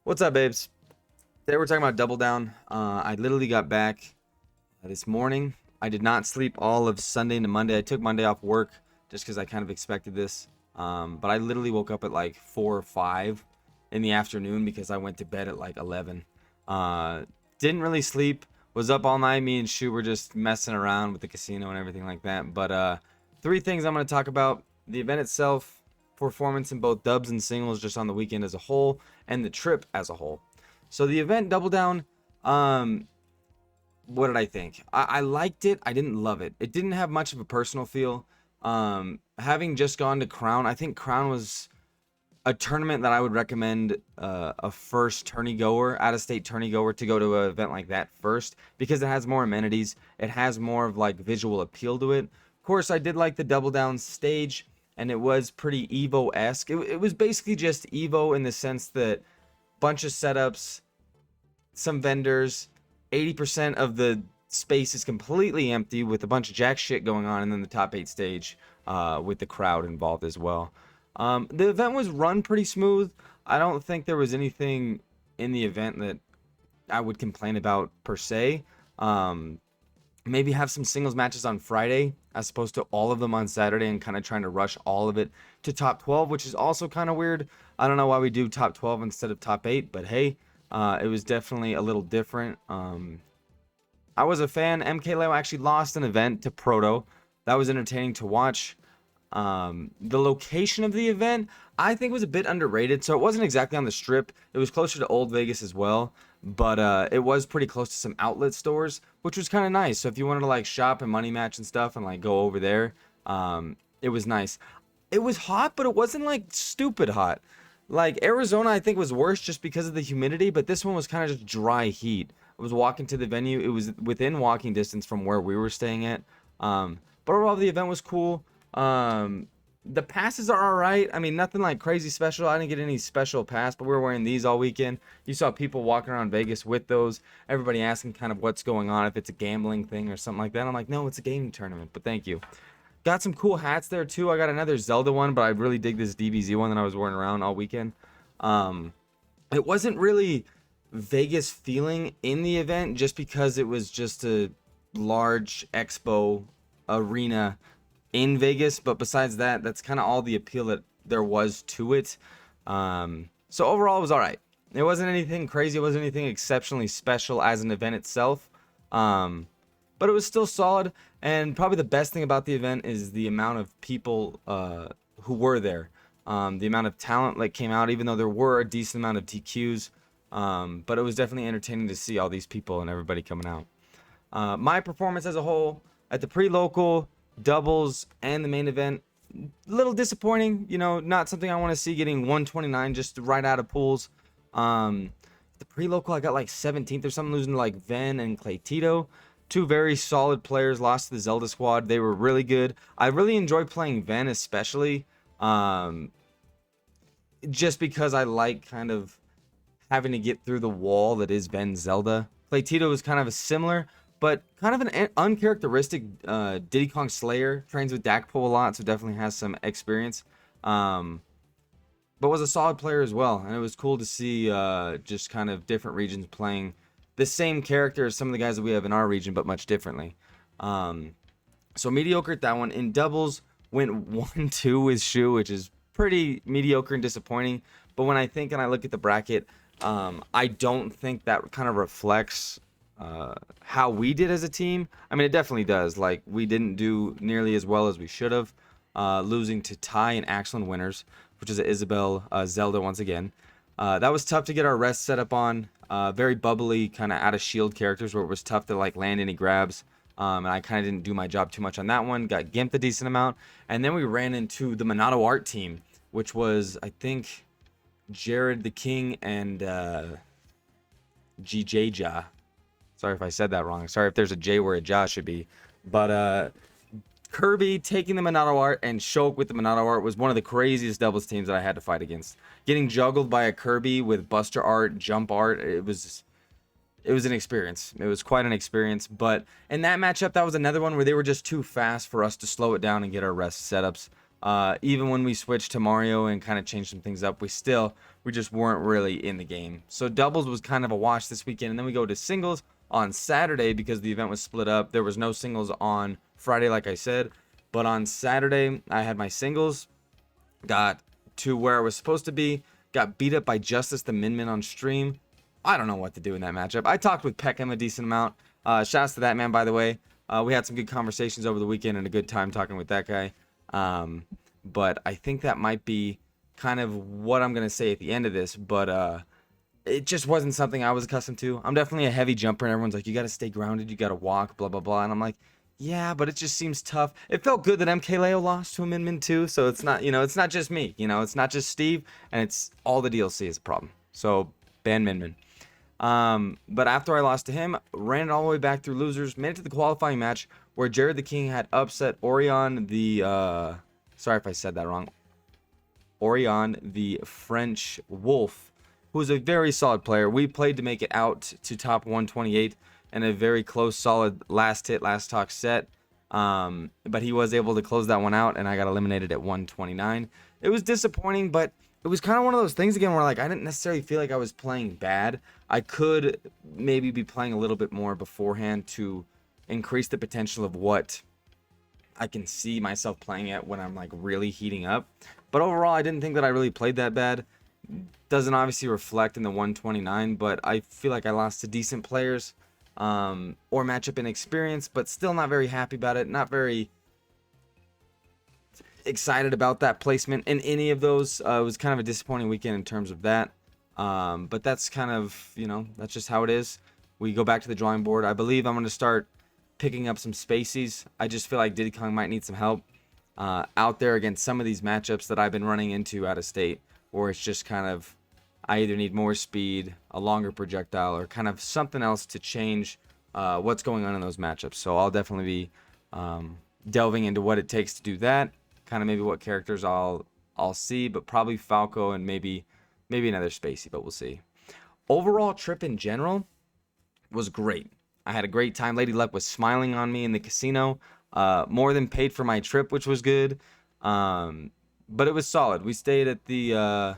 What's up, babes? Today we're talking about Double Down. I literally got back this morning. I did not sleep all of Sunday into Monday. I took Monday off work just because I kind of expected this. But I literally woke up at like 4 or 5 in the afternoon because I went to bed at like 11. Didn't really sleep. Was up all night. Me and Shu were just messing around with the casino and everything like that. But three things I'm going to talk about: the event itself, performance in both dubs and singles just on the weekend as a whole, and the trip as a whole. So the event Double Down, um, what did I think? I liked it. I didn't love it. It didn't have much of a personal feel. Having just gone to Crown, I think Crown was a tournament that I would recommend a first tourney goer, out of state tourney goer, to go to an event like that first because it has more amenities. It has more of like visual appeal to it. Of course, I did like the Double Down stage, and it was pretty Evo esque. It was basically just Evo in the sense that bunch of setups, some vendors, 80% of the space is completely empty with a bunch of jack shit going on, and then the top 8 stage with the crowd involved as well. The event was run pretty smooth. I don't think there was anything in the event that I would complain about per se. Um, Maybe have some singles matches on Friday as opposed to all of them on Saturday and kind of trying to rush all of it to top 12, which is also kind of weird. I don't know why we do top 12 instead of top 8, but hey, it was definitely a little different. I was a fan. MKLeo actually lost an event to Proto. That was entertaining to watch. The location of the event, I think, was a bit underrated. So it wasn't exactly on the strip. It was closer to Old Vegas as well, but it was pretty close to some outlet stores, which was kind of nice. So if you wanted to like shop and money match and stuff and like go over there, it was nice. It was hot, but it wasn't like stupid hot. Like Arizona, I think was worse just because of the humidity, but this one was kind of just dry heat. I was walking to the venue. It was within walking distance from where we were staying at. But overall, the event was cool. The passes are all right. I mean, nothing like crazy special. I didn't get any special pass, but we were wearing these all weekend. You saw people walking around Vegas with those. Everybody asking kind of what's going on, if it's a gambling thing or something like that. I'm like, no, it's a gaming tournament, but thank you. Got some cool hats there too. I got another Zelda one, but I really dig this DBZ one that I was wearing around all weekend. Um, it wasn't really Vegas feeling in the event just because it was just a large expo arena in Vegas, but besides that, that's kind of all the appeal that there was to it. So overall, it was all right. It wasn't anything crazy. It wasn't anything exceptionally special as an event itself. Um, but it was still solid. And probably the best thing about the event is the amount of people who were there. The amount of talent that came out, even though there were a decent amount of DQs. But it was definitely entertaining to see all these people and everybody coming out. My performance as a whole at the pre-local, doubles, and the main event, little disappointing. You know, not something I want to see, getting 129 just right out of pools. The pre-local, I got like 17th or something, losing to like Ven and Claytito. Two very solid players lost to the Zelda squad. They were really good. I really enjoy playing Ven, especially just because I like kind of having to get through the wall that is Ven Zelda. Claytito is kind of a similar, but kind of an uncharacteristic Diddy Kong Slayer. Trains with Dakpo a lot, so definitely has some experience. But was a solid player as well, and it was cool to see just kind of different regions playing the same character as some of the guys that we have in our region, but much differently. So mediocre at that one. In doubles, went 1-2 with Shu, which is pretty mediocre and disappointing. But when I think and I look at the bracket, I don't think that kind of reflects how we did as a team. I mean, it definitely does. Like, we didn't do nearly as well as we should have, losing to Ty and Axlin winners, which is Isabel Zelda once again. That was tough to get our rest set up on. Very bubbly, kind of out of shield characters where it was tough to like land any grabs. And I kind of didn't do my job too much on that one. Got gimped a decent amount. And then we ran into the Monado Art team, which was, I think, Jared the King and GJja. Sorry if I said that wrong. Sorry if there's a J where a Ja should be. But Kirby taking the Monado Art and Shulk with the Monado Art was one of the craziest doubles teams that I had to fight against. Getting juggled by a Kirby with Buster Art, Jump Art, it was an experience. It was quite an experience. But in that matchup, that was another one where they were just too fast for us to slow it down and get our rest setups. Even when we switched to Mario and kind of changed some things up, we just weren't really in the game. So doubles was kind of a wash this weekend, and then we go to singles on Saturday because the event was split up. There was no singles on Friday, like I said, but on Saturday I had my singles, got to where I was supposed to be, got beat up by Justice the Min Min on stream. I don't know what to do in that matchup. I talked with Peckham a decent amount. Shouts to that man, by the way. We had some good conversations over the weekend and a good time talking with that guy. But I think that might be kind of what I'm going to say at the end of this. But it just wasn't something I was accustomed to. I'm definitely a heavy jumper, and everyone's like, you got to stay grounded, you got to walk, blah, blah, blah. And I'm like, yeah, but it just seems tough. It felt good that MKLeo lost to a Min Min too. So it's not, it's not just me. It's not just Steve, and it's all the DLC is a problem. So ban Min Min. But after I lost to him, ran it all the way back through losers, made it to the qualifying match where Jared the King had upset Orion the, sorry if I said that wrong, Orion the French Wolf, who was a very solid player. We played to make it out to top 128 in a very close, solid last hit, last talk set. But he was able to close that one out, and I got eliminated at 129. It was disappointing, but it was kind of one of those things again where like I didn't necessarily feel like I was playing bad. I could maybe be playing a little bit more beforehand to increase the potential of what I can see myself playing at when I'm like really heating up. But overall, I didn't think that I really played that bad. Doesn't obviously reflect in the 129, but I feel like I lost to decent players or matchup inexperience, but still not very happy about it. Not very excited about that placement in any of those. It was kind of a disappointing weekend in terms of that. But that's kind of, that's just how it is. We go back to the drawing board. I believe I'm going to start picking up some spacies. I just feel like Diddy Kong might need some help out there against some of these matchups that I've been running into out of state, or it's just kind of I either need more speed, a longer projectile, or kind of something else to change what's going on in those matchups. So I'll definitely be delving into what it takes to do that. Kind of maybe what characters I'll see, but probably Falco and maybe another spacey, but we'll see. Overall trip in general was great. I had a great time. Lady Luck was smiling on me in the casino. More than paid for my trip, which was good. But it was solid. We stayed at the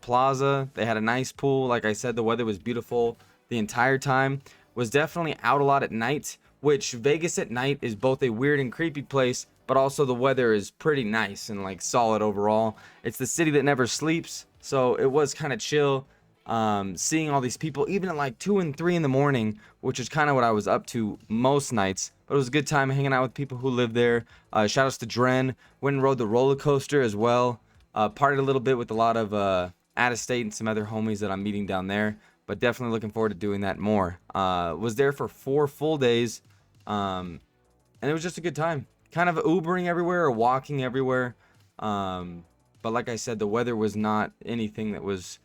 plaza. They had a nice pool. Like I said, the weather was beautiful the entire time. Was definitely out a lot at night, which Vegas at night is both a weird and creepy place, but also the weather is pretty nice and like solid overall. It's the city that never sleeps, so it was kind of chill. Seeing all these people even at like 2 and 3 in the morning, which is kind of what I was up to most nights, but it was a good time hanging out with people who live there. Shout outs to Dren. Went and rode the roller coaster as well. Partied a little bit with a lot of out of state and some other homies that I'm meeting down there, but definitely looking forward to doing that more. Was there for 4 full days, and it was just a good time. Kind of Ubering everywhere or walking everywhere. But like I said, the weather was not anything that was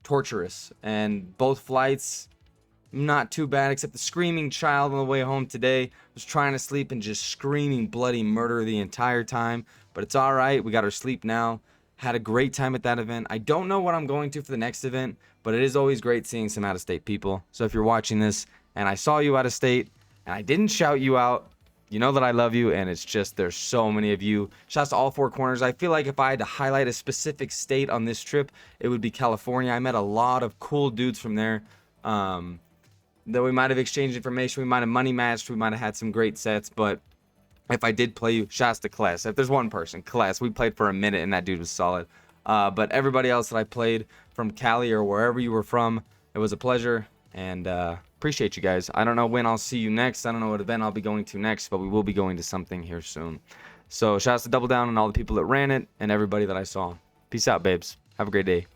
torturous, and both flights not too bad, except the screaming child on the way home today was trying to sleep and just screaming bloody murder the entire time, but it's all right. We got our sleep now. Had a great time at that event. I don't know what I'm going to for the next event, but it is always great seeing some out of state people. So if you're watching this and I saw you out of state and I didn't shout you out, you know that I love you, and it's just there's so many of you. Shouts to all 4 corners. I feel like if I had to highlight a specific state on this trip, it would be California. I met a lot of cool dudes from there that we might have exchanged information. We might have money matched. We might have had some great sets. But if I did play you, shouts to Kless. If there's one person, Kless. We played for a minute, and that dude was solid. But everybody else that I played from Cali or wherever you were from, it was a pleasure. And appreciate you guys. I don't know when I'll see you next. I don't know what event I'll be going to next, but we will be going to something here soon. So shouts to Double Down and all the people that ran it and everybody that I saw. Peace out, babes. Have a great day.